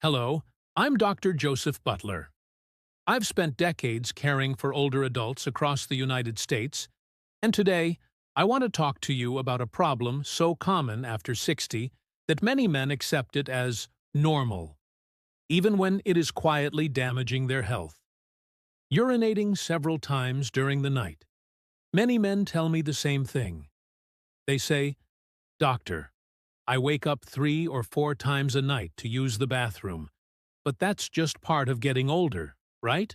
Hello, I'm Dr. Joseph Butler. I've spent decades caring for older adults across the United States, and today I want to talk to you about a problem so common after 60 that many men accept it as normal, even when it is quietly damaging their health. Urinating several times during the night. Many men tell me the same thing. They say, "Doctor, I wake up 3 or 4 times a night to use the bathroom, but that's just part of getting older, right?"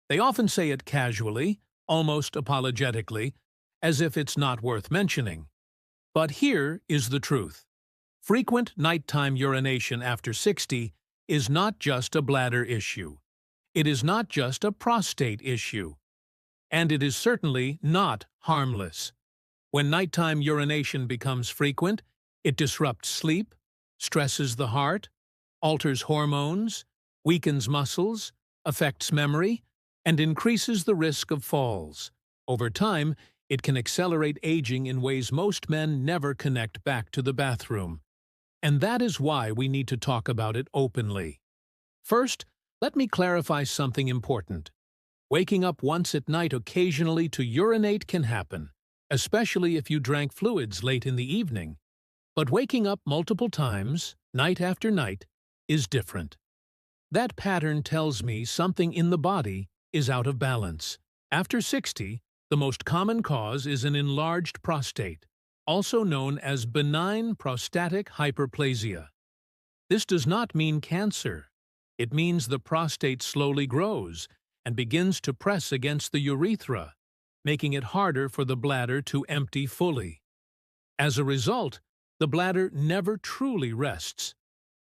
They often say it casually, almost apologetically, as if it's not worth mentioning. But here is the truth. Frequent nighttime urination after 60 is not just a bladder issue. It is not just a prostate issue. And it is certainly not harmless. When nighttime urination becomes frequent, it disrupts sleep, stresses the heart, alters hormones, weakens muscles, affects memory, and increases the risk of falls. Over time, it can accelerate aging in ways most men never connect back to the bathroom. And that is why we need to talk about it openly. First, let me clarify something important. Waking up once at night occasionally to urinate can happen, especially if you drank fluids late in the evening. But waking up multiple times, night after night, is different. That pattern tells me something in the body is out of balance. After 60, the most common cause is an enlarged prostate, also known as benign prostatic hyperplasia. This does not mean cancer. It means the prostate slowly grows and begins to press against the urethra, making it harder for the bladder to empty fully. As a result, the bladder never truly rests.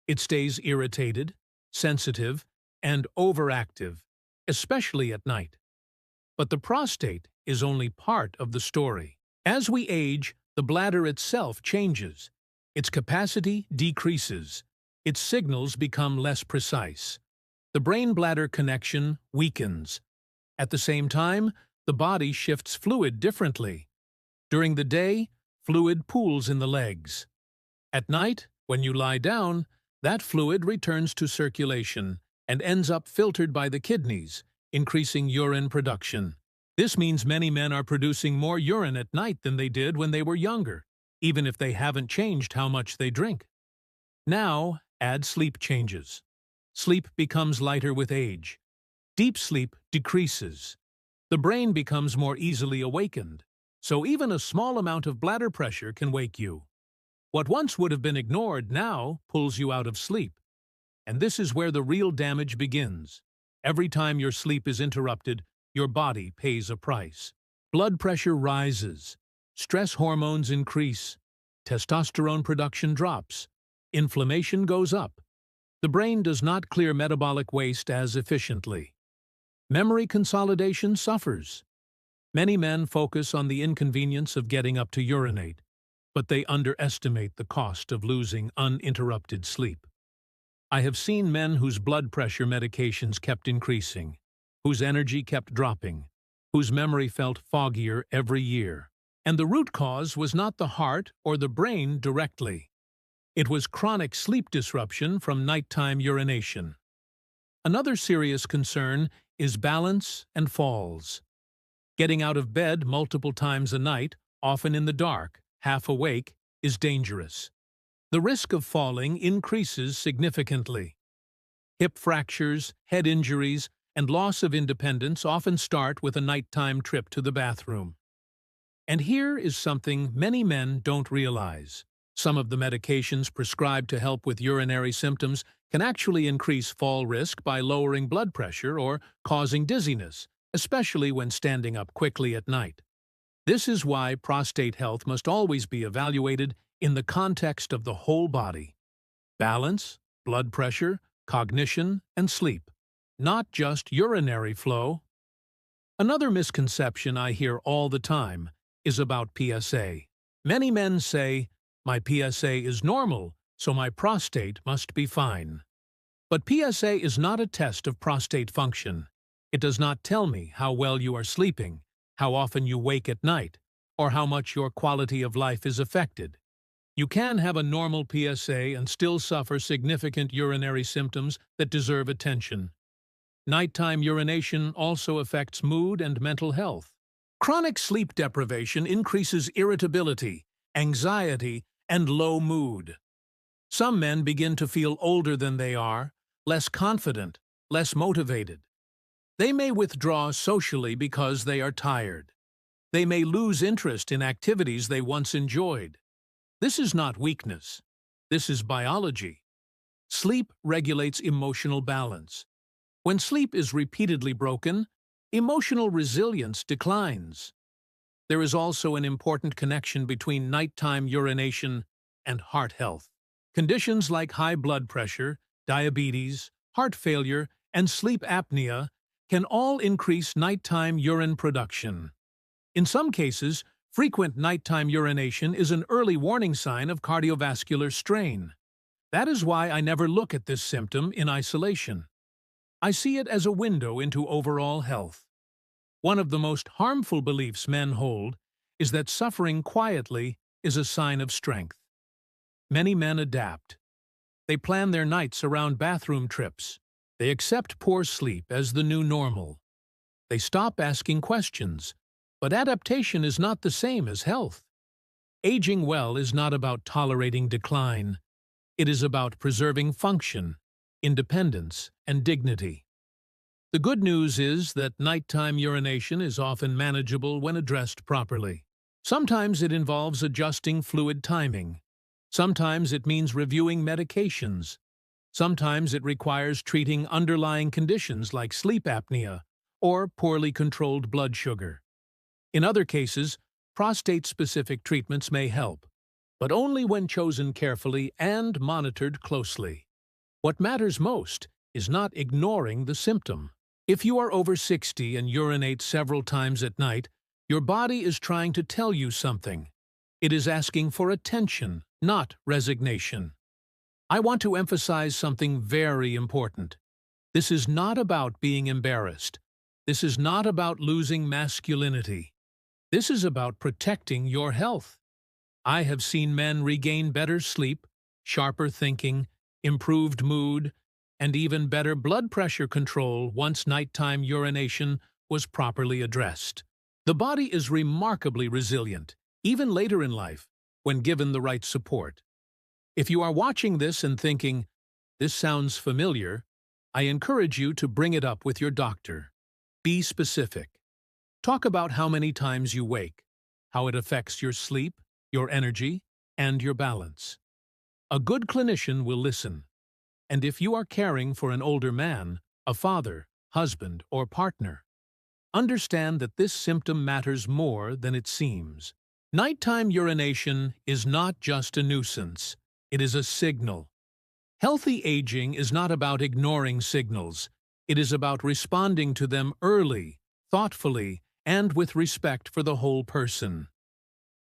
It stays irritated, sensitive, and overactive, especially at night. But the prostate is only part of the story. As we age, the bladder itself changes. Its capacity decreases. Its signals become less precise. The brain-bladder connection weakens. At the same time, the body shifts fluid differently. During the day, fluid pools in the legs. At night, when you lie down, that fluid returns to circulation and ends up filtered by the kidneys, increasing urine production. This means many men are producing more urine at night than they did when they were younger, even if they haven't changed how much they drink. Now, add sleep changes. Sleep becomes lighter with age. Deep sleep decreases. The brain becomes more easily awakened, so even a small amount of bladder pressure can wake you. What once would have been ignored now pulls you out of sleep. And this is where the real damage begins. Every time your sleep is interrupted, your body pays a price. Blood pressure rises. Stress hormones increase. Testosterone production drops. Inflammation goes up. The brain does not clear metabolic waste as efficiently. Memory consolidation suffers. Many men focus on the inconvenience of getting up to urinate, but they underestimate the cost of losing uninterrupted sleep. I have seen men whose blood pressure medications kept increasing, whose energy kept dropping, whose memory felt foggier every year. And the root cause was not the heart or the brain directly. It was chronic sleep disruption from nighttime urination. Another serious concern is balance and falls. Getting out of bed multiple times a night, often in the dark, half awake, is dangerous. The risk of falling increases significantly. Hip fractures, head injuries, and loss of independence often start with a nighttime trip to the bathroom. And here is something many men don't realize. Some of the medications prescribed to help with urinary symptoms can actually increase fall risk by lowering blood pressure or causing dizziness, especially when standing up quickly at night. This is why prostate health must always be evaluated in the context of the whole body. Balance, blood pressure, cognition, and sleep. Not just urinary flow. Another misconception I hear all the time is about PSA. Many men say, "My PSA is normal, so my prostate must be fine." But PSA is not a test of prostate function. It does not tell me how well you are sleeping, how often you wake at night, or how much your quality of life is affected. You can have a normal PSA and still suffer significant urinary symptoms that deserve attention. Nighttime urination also affects mood and mental health. Chronic sleep deprivation increases irritability, anxiety, and low mood. Some men begin to feel older than they are, less confident, less motivated. They may withdraw socially because they are tired. They may lose interest in activities they once enjoyed. This is not weakness. This is biology. Sleep regulates emotional balance. When sleep is repeatedly broken, emotional resilience declines. There is also an important connection between nighttime urination and heart health. Conditions like high blood pressure, diabetes, heart failure, and sleep apnea can all increase nighttime urine production. In some cases, frequent nighttime urination is an early warning sign of cardiovascular strain. That is why I never look at this symptom in isolation. I see it as a window into overall health. One of the most harmful beliefs men hold is that suffering quietly is a sign of strength. Many men adapt. They plan their nights around bathroom trips. They accept poor sleep as the new normal. They stop asking questions. But adaptation is not the same as health. Aging well is not about tolerating decline. It is about preserving function, independence, and dignity. The good news is that nighttime urination is often manageable when addressed properly. Sometimes it involves adjusting fluid timing. Sometimes it means reviewing medications. Sometimes it requires treating underlying conditions like sleep apnea or poorly controlled blood sugar. In other cases, prostate-specific treatments may help, but only when chosen carefully and monitored closely. What matters most is not ignoring the symptom. If you are over 60 and urinate several times at night, your body is trying to tell you something. It is asking for attention, not resignation. I want to emphasize something very important. This is not about being embarrassed. This is not about losing masculinity. This is about protecting your health. I have seen men regain better sleep, sharper thinking, improved mood, and even better blood pressure control once nighttime urination was properly addressed. The body is remarkably resilient, even later in life, when given the right support. If you are watching this and thinking, "This sounds familiar," I encourage you to bring it up with your doctor. Be specific. Talk about how many times you wake, how it affects your sleep, your energy, and your balance. A good clinician will listen. And if you are caring for an older man, a father, husband, or partner, understand that this symptom matters more than it seems. Nighttime urination is not just a nuisance. It is a signal. Healthy aging is not about ignoring signals. It is about responding to them early, thoughtfully, and with respect for the whole person.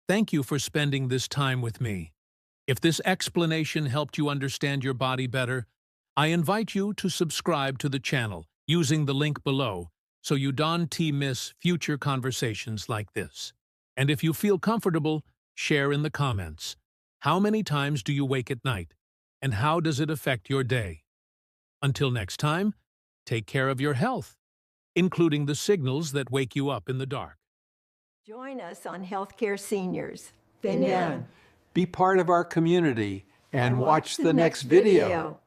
Thank you for spending this time with me. If this explanation helped you understand your body better, I invite you to subscribe to the channel using the link below so you don't miss future conversations like this. And if you feel comfortable, share in the comments. How many times do you wake at night? And how does it affect your day? Until next time, take care of your health, including the signals that wake you up in the dark. Join us on Healthcare Seniors. Amen. Be part of our community and watch the next video.